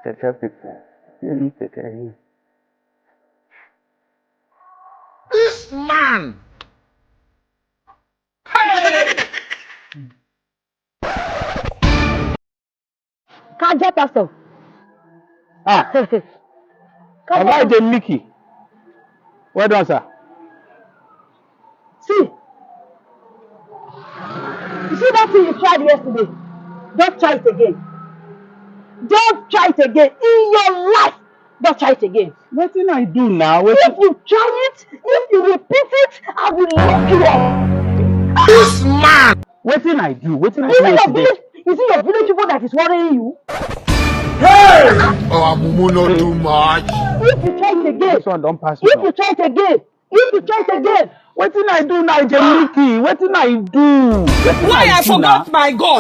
the traffic. This man! Can't get us off. Ah, Come Oga on. J Mickey. Well done, sir. See. You see that thing you tried yesterday? Don't try it again. Don't try it again. In your life, don't try it again. What did I do now? If you try it, if you repeat it, I will lock you up. This man! What did I do? What did I Is do it your yesterday? village? Is it your village people that is worrying you? Hey! Oh, Mumu not too much. If you try it again, This one don't pass me. if you try it again, if you try it again. What did I do now, J Mickey? What did I do? Why I forgot my God?